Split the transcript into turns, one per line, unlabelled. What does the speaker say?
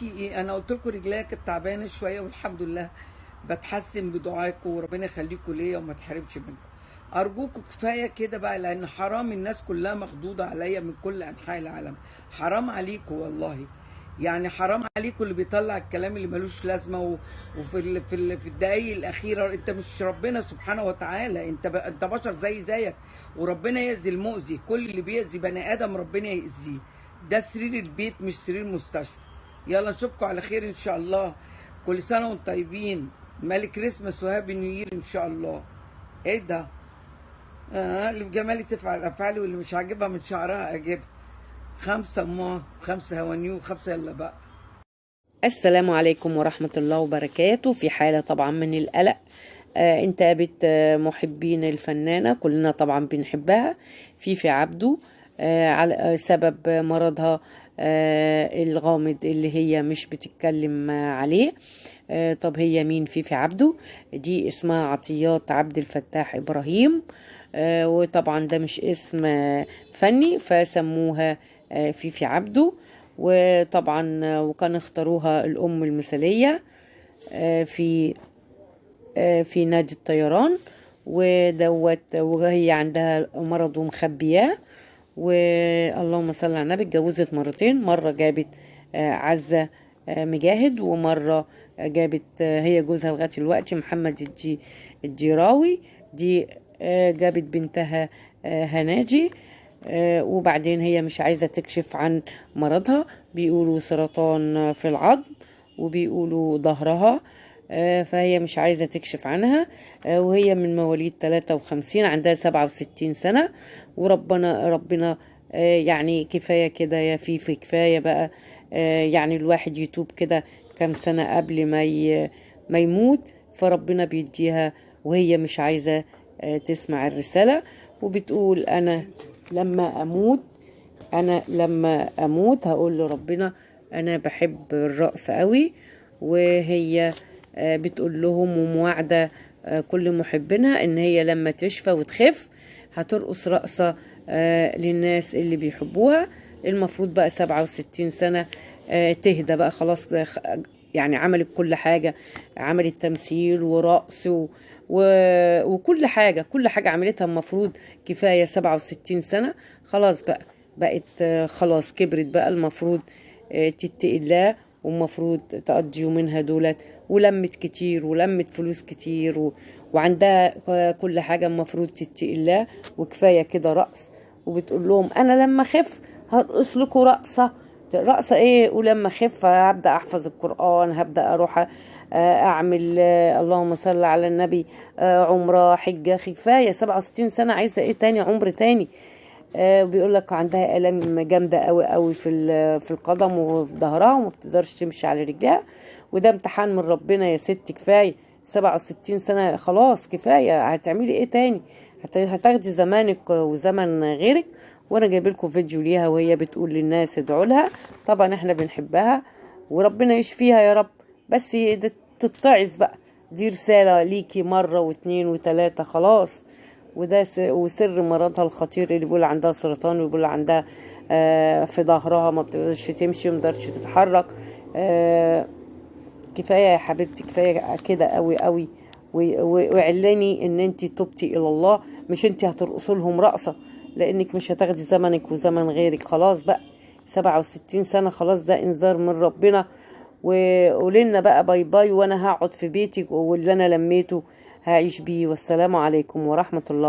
في ايه؟ انا قلت لكم رجليا كانت تعبانه شويه والحمد لله بتحسن بدعائكم، وربنا يخليكم ليا وما تحرمش منكم. ارجوكم كفايه كده بقى، لان حرام الناس كلها مخضوضه عليا من كل انحاء العالم. حرام عليكم والله، يعني حرام عليكم اللي بيطلع الكلام اللي ملوش لازمه وفي في الدقايق الاخيره. انت مش ربنا سبحانه وتعالى، انت بشر زيك، وربنا يأذي المؤذي. كل اللي بيأذي بني ادم ربنا يأذيه. ده سرير البيت مش سرير مستشفى. يلا نشوفكم على خير ان شاء الله. كل سنه وانتم طيبين. مالي كريسماس وهابي نيو يير ان شاء الله. ايه ده؟ اللي في جمالي تفعل افعالي، واللي مش عاجبها من شعرها اجيبها. خمسه خمسه هوانيو خمسه، يلا بقى.
السلام عليكم ورحمة الله وبركاته. في حالة طبعا من القلق انتابت محبين الفنانة، كلنا طبعا بنحبها، فيفي عبده، على سبب مرضها الغامض اللي هي مش بتتكلم عليه. طب هي مين فيفي عبده؟ دي اسمها عطيات عبد الفتاح إبراهيم، وطبعا ده مش اسم فني، فسموها فيفي عبده. وطبعا وكان اختاروها الأم المثالية في في نادي الطيران ودوت، وهي عندها مرض ومخبياه. واللهم صل على النبي، اتجوزت مرتين، مرة جابت عزة مجاهد، ومرة جابت هي جوزها لغاية الوقت محمد الجيراوي، دي جابت بنتها هناجي. وبعدين هي مش عايزة تكشف عن مرضها، بيقولوا سرطان في العظم وبيقولوا ظهرها، فهي مش عايزة تكشف عنها. وهي من مواليد 53، عندها 67 سنة. وربنا يعني كفاية كده يا فيفي، كفاية بقى. يعني الواحد يتوب كده كام سنة قبل ما يموت، فربنا بيديها، وهي مش عايزة تسمع الرسالة. وبتقول لما أموت هقول لربنا أنا بحب الرقص قوي. وهي بتقول لهم ومواعدة كل محبينها إن هي لما تشفى وتخف هترقص رقصة للناس اللي بيحبوها. المفروض بقى 67 سنة تهدى بقى خلاص، يعني عملت كل حاجة، عملت تمثيل ورقص وكل حاجة، كل حاجة عملتها. المفروض كفاية 67 سنة، خلاص بقت خلاص كبرت بقى. المفروض تتقي الله، ومفروض تقضي يومينها دولت، ولمت كتير ولمت فلوس كتير وعندها كل حاجة. المفروض تتقي الله، وكفاية كده رقص. وبتقول لهم أنا لما خف هرقص لكم رقصة ايه؟ ولما خف هبدأ احفظ القرآن، هبدأ اروح اعمل اللهم صل على النبي عمرة حجة. كفاية 67 سنة، عايزة ايه تاني؟ عمر تاني. بيقول لك عندها آلام جامدة قوي قوي في القدم وفي ظهرها، وما بتقدرش تمشي على رجلها. وده امتحان من ربنا يا ست. كفاية 67 سنة، خلاص كفاية. هتعملي ايه تاني؟ هتاخدي زمانك وزمن غيرك. وانا جايب لكم فيديو ليها وهي بتقول للناس ادعوا لها. طبعا احنا بنحبها وربنا يشفيها يا رب، بس تتعظ بقى. دي رسالة ليكي مرة واثنين وثلاثة، خلاص. وده وسر مرضها الخطير اللي بيقول عندها سرطان، وبيقول عندها في ظهرها ما بتقدرش تمشي، ما بتقدرش تتحرك. كفاية يا حبيبتي، كفاية كده قوي قوي. وعلاني ان انت تبتي الى الله، مش انت هترقصوا لهم رقصة، لانك مش هتاخدي زمنك وزمن غيرك. خلاص بقى 67 سنة، خلاص ده انذار من ربنا. وقولنا بقى باي باي، وانا هقعد في بيتك، واللي انا لميته هعيش بيه. والسلام عليكم ورحمة الله.